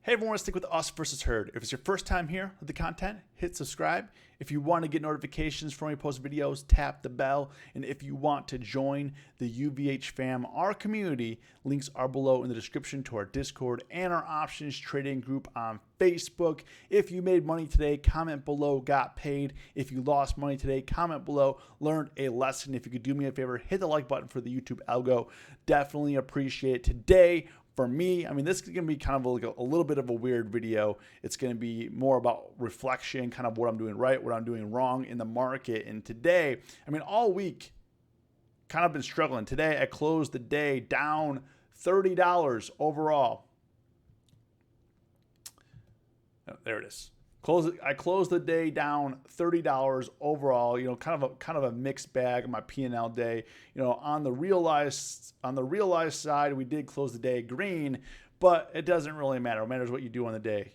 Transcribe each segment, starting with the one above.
Hey everyone, stick with us versus herd. If it's your first time here with the content, hit subscribe. If you want to get notifications from when we post videos, tap the bell. And if you want to join the UVH fam, our community, links are below in the description to our Discord and our options trading group on Facebook. If you made money today, comment below, got paid. If you lost money today, comment below, learned a lesson. If you could do me a favor, hit the like button for the YouTube algo. Definitely appreciate it. Today, for me, this is going to be kind of like a little bit of a weird video. It's going to be more about reflection, kind of what I'm doing right, what I'm doing wrong in the market. And today, all week, kind of been struggling. Today, I closed the day down $30 overall. Oh, there it is. I closed the day down $30 overall. Kind of a mixed bag of my P&L day. On the realized side, we did close the day green, but it doesn't really matter. It matters what you do on the day.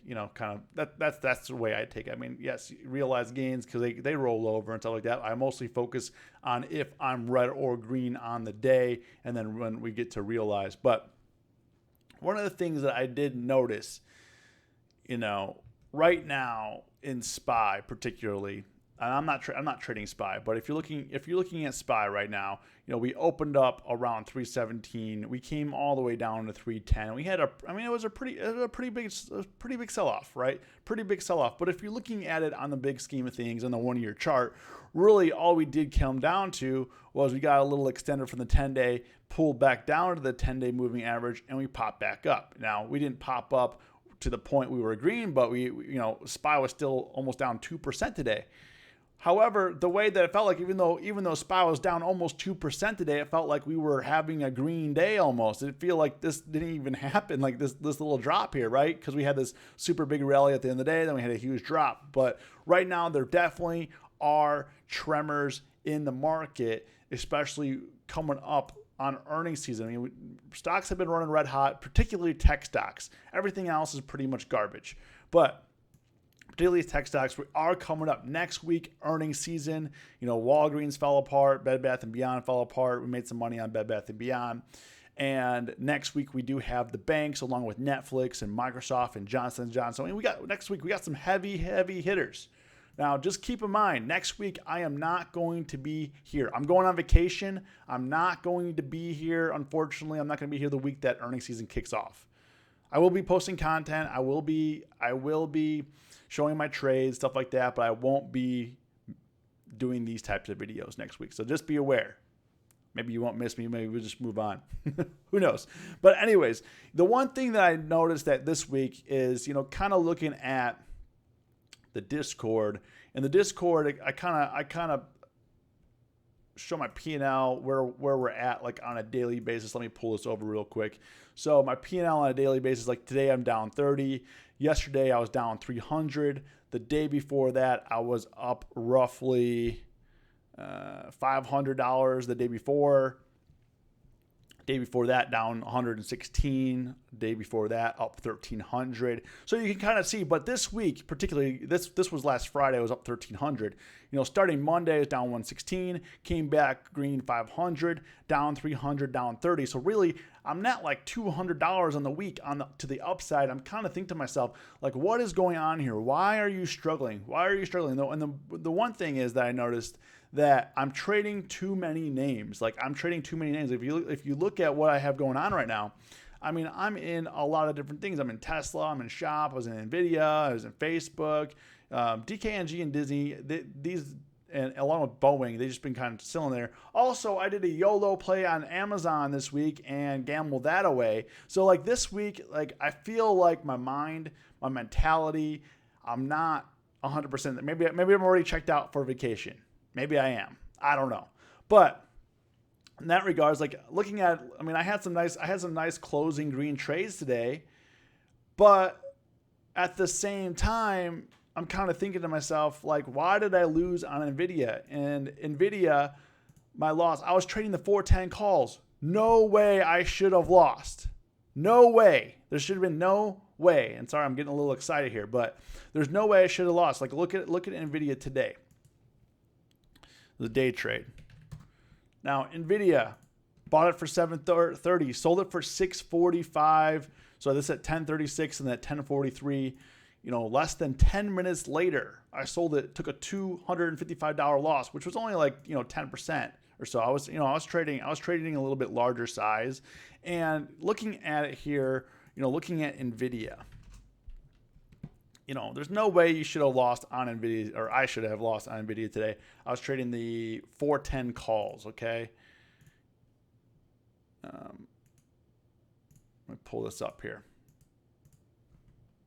That's the way I take it. Yes, realized gains because they roll over and stuff like that. I mostly focus on if I'm red or green on the day, and then when we get to realize. But one of the things that I did notice, right now in SPY particularly, and I'm not trading SPY, but if you're looking at SPY right now, we opened up around 317, we came all the way down to 310. We had it was a pretty big sell-off, right? Pretty big sell-off. But if you're looking at it on the big scheme of things on the 1-year chart, really all we did come down to was we got a little extended from the 10-day, pulled back down to the 10-day moving average, and we popped back up. Now, we didn't pop up to the point we were green, but SPY was still almost down 2% today. However, the way that it felt like, even though SPY was down almost 2% today, it felt like we were having a green day almost. It feel like this didn't even happen, like this little drop here, right? Because we had this super big rally at the end of the day, then we had a huge drop. But right now, there definitely are tremors in the market, especially coming up on earnings season. Stocks have been running red hot, particularly tech stocks. Everything else is pretty much garbage. But particularly tech stocks, we are coming up next week, earnings season. Walgreens fell apart, Bed Bath & Beyond fell apart. We made some money on Bed Bath & Beyond. And next week we do have the banks along with Netflix and Microsoft and Johnson & Johnson. Next week we got some heavy hitters. Now, just keep in mind, next week I am not going to be here. I'm going on vacation. I'm not going to be here. Unfortunately, I'm not going to be here the week that earnings season kicks off. I will be posting content. I will be showing my trades, stuff like that, but I won't be doing these types of videos next week. So just be aware. Maybe you won't miss me. Maybe we'll just move on. Who knows? But anyways, the one thing that I noticed that this week is, kind of looking at the Discord. In the Discord, I kind of show my P&L where we're at, like on a daily basis. Let me pull this over real quick. So my P&L on a daily basis, like today I'm down 30. Yesterday I was down 300. The day before that I was up roughly $500. The day before that down 116, day before that up 1,300. So you can kind of see, but this week, particularly this was last Friday, it was up 1,300. Starting Monday is down 116, came back green 500, down 300, down 30. So really, I'm not like $200 on the week to the upside. I'm kind of thinking to myself, like, what is going on here? Why are you struggling? And the one thing is that I noticed that I'm trading too many names. If you look at what I have going on right now, I'm in a lot of different things. I'm in Tesla, I'm in Shop, I was in Nvidia, I was in Facebook, DKNG and Disney. These, and along with Boeing, they've just been kind of still in there. Also, I did a YOLO play on Amazon this week and gambled that away. So like this week, like I feel like my mind, my mentality, I'm not 100%. Maybe I'm already checked out for vacation. Maybe I am. I don't know. But in that regards, like looking at, I had some nice closing green trades today, but at the same time, I'm kind of thinking to myself, like, why did I lose on Nvidia? And Nvidia, my loss, I was trading the 410 calls. No way I should have lost. No way. There should have been no way. And sorry, I'm getting a little excited here, but there's no way I should have lost. Like, look at Nvidia today. The day trade. Now, Nvidia bought it for $730, sold it for $645, So this at 10:36 and at 10:43, less than 10 minutes later, I sold it, took a $255 loss, which was only like, 10% or so. I was trading a little bit larger size, and looking at it here, looking at Nvidia, there's no way you should have lost on Nvidia, or I should have lost on Nvidia today. I was trading the 410 calls. Okay. Let me pull this up here.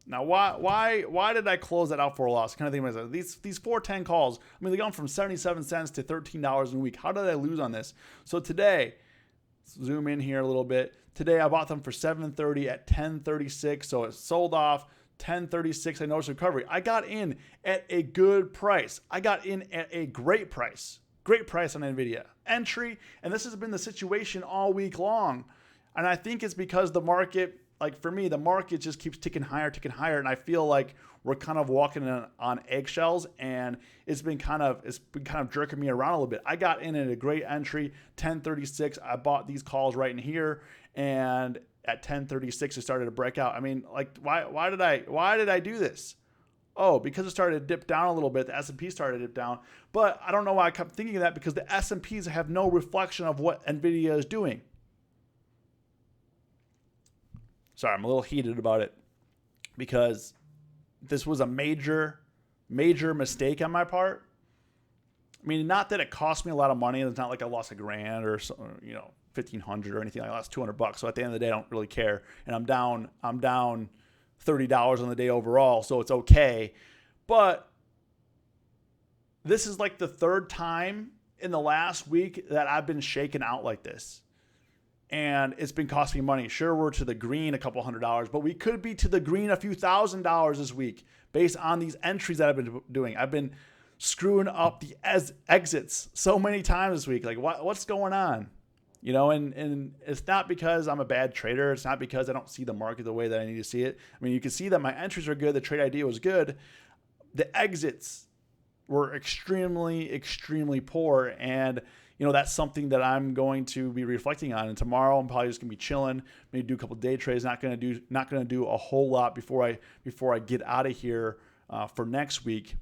Now, why did I close that out for a loss? Kind of think myself, these 410 calls, they've gone from 77 cents to $13 in a week. How did I lose on this? So today, zoom in here a little bit. Today, I bought them for $7.30 at 10:36. So it sold off 10:36. I noticed recovery. I got in at a good price. I got in at a great price. Great price on Nvidia. Entry, and this has been the situation all week long. And I think it's because the market, like for me, the market just keeps ticking higher, and I feel like we're kind of walking on eggshells, and it's been kind of jerking me around a little bit. I got in at a great entry, 10:36. I bought these calls right in here, and at 10:36 it started to break out. Why did I do this? Oh, because it started to dip down a little bit. The S&P started to dip down, but I don't know why I kept thinking of that, because the S&Ps have no reflection of what Nvidia is doing. Sorry, I'm a little heated about it because this was a major mistake on my part. Not that it cost me a lot of money. It's not like I lost $1,000 or $1,500 or anything. I lost $200. So at the end of the day, I don't really care. And I'm down $30 on the day overall, so it's okay. But this is like the third time in the last week that I've been shaken out like this. And it's been costing me money. Sure, we're to the green a couple $100, but we could be to the green a few $1,000s this week based on these entries that I've been doing. I've been screwing up the exits so many times this week. Like, what's going on? And it's not because I'm a bad trader. It's not because I don't see the market the way that I need to see it. You can see that my entries are good. The trade idea was good. The exits were extremely, extremely poor. And that's something that I'm going to be reflecting on. And tomorrow, I'm probably just gonna be chilling, maybe do a couple day trades. Not gonna do a whole lot before I get out of here for next week.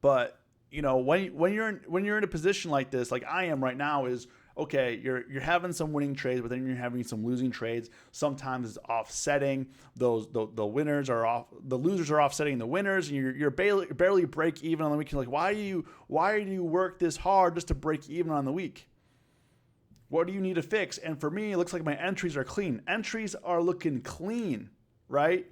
But when you're in a position like this, like I am right now, is okay, you're having some winning trades, but then you're having some losing trades. Sometimes it's offsetting the winners are off, the losers are offsetting the winners, and you're barely break even on the week. You're like, why do you work this hard just to break even on the week? What do you need to fix? And for me, it looks like my entries are clean. Entries are looking clean, right?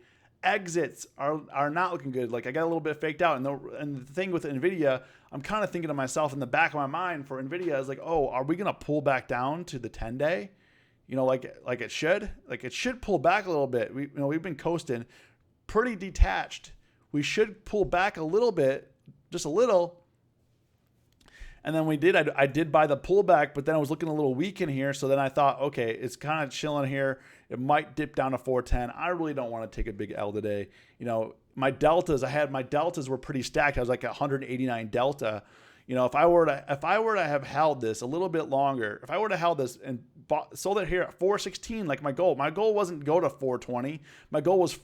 Exits are not looking good. Like I got a little bit faked out. And the thing with Nvidia, I'm kind of thinking to myself in the back of my mind for Nvidia is like, oh, are we going to pull back down to the 10-day? Like it should. Like it should pull back a little bit. We've been coasting pretty detached. We should pull back a little bit, just a little. And then we did. I did buy the pullback, but then I was looking a little weak in here. So then I thought, okay, it's kind of chilling here. It might dip down to 410. I really don't want to take a big L today. My deltas, my deltas were pretty stacked. I was like 189 delta. If I were to have held this a little bit longer, if I were to held this and sold it here at 416, like my goal wasn't to go to 420.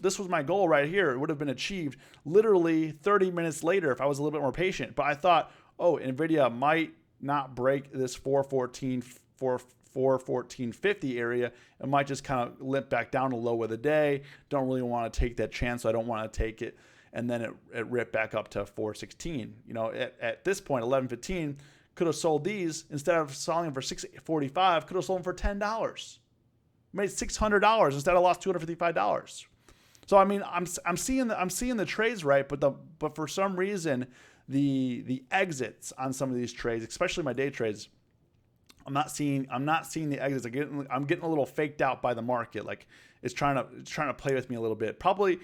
This was my goal right here. It would have been achieved literally 30 minutes later if I was a little bit more patient. But I thought, oh, Nvidia might not break this 414.50 area. It might just kind of limp back down to low of the day. Don't really want to take that chance, so I don't want to take it. And then it ripped back up to 416. At this point, 11:15, could have sold these instead of selling them for $645. Could have sold them for $10. Made $600 instead of lost $255. So I'm seeing the trades right, but for some reason the exits on some of these trades, especially my day trades, I'm not seeing the exits. I'm getting a little faked out by the market. Like it's trying to play with me a little bit. Probably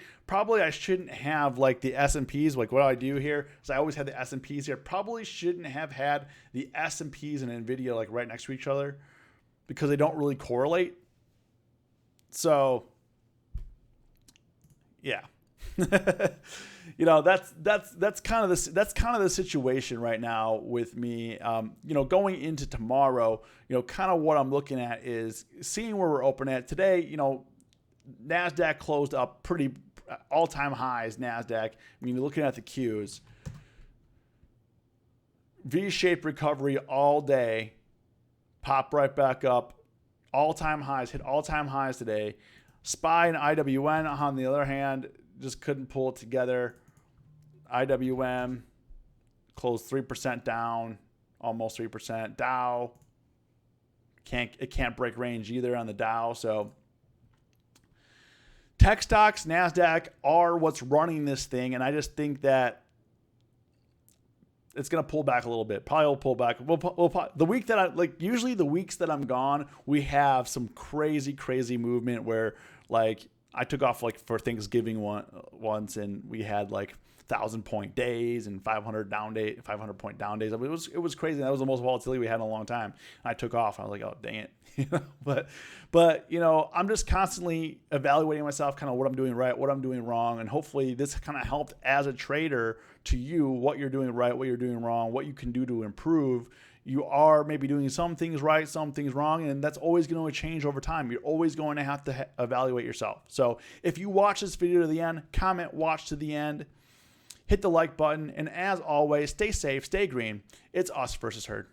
I shouldn't have like the S&Ps. Like what do I do here? Because I always had the S&Ps here. Probably shouldn't have had the S&Ps and Nvidia like right next to each other because they don't really correlate. So yeah. That's kind of the situation right now with me. Going into tomorrow, kind of what I'm looking at is seeing where we're open at today. NASDAQ closed up pretty all-time highs. NASDAQ, I mean, you're looking at the Qs. V-shaped recovery all day. Pop right back up. All-time highs, hit all-time highs today. SPY and IWN, on the other hand, just couldn't pull it together. IWM closed 3% down, almost 3%. Dow can't break range either on the Dow. So tech stocks, NASDAQ are what's running this thing, and I just think that it's going to pull back a little bit. Probably will pull back. The week that usually the weeks that I'm gone, we have some crazy movement where like I took off like for Thanksgiving once, and we had like 1,000-point days and 500 point down days. I mean, it was crazy. That was the most volatility we had in a long time. And I took off. I was like, oh dang it, But I'm just constantly evaluating myself, kind of what I'm doing right, what I'm doing wrong, and hopefully this kind of helped as a trader to you what you're doing right, what you're doing wrong, what you can do to improve. You are maybe doing some things right, some things wrong, and that's always going to change over time. You're always going to have to evaluate yourself. So if you watch this video to the end, comment, watch to the end, hit the like button, and as always, stay safe, stay green. It's us versus herd.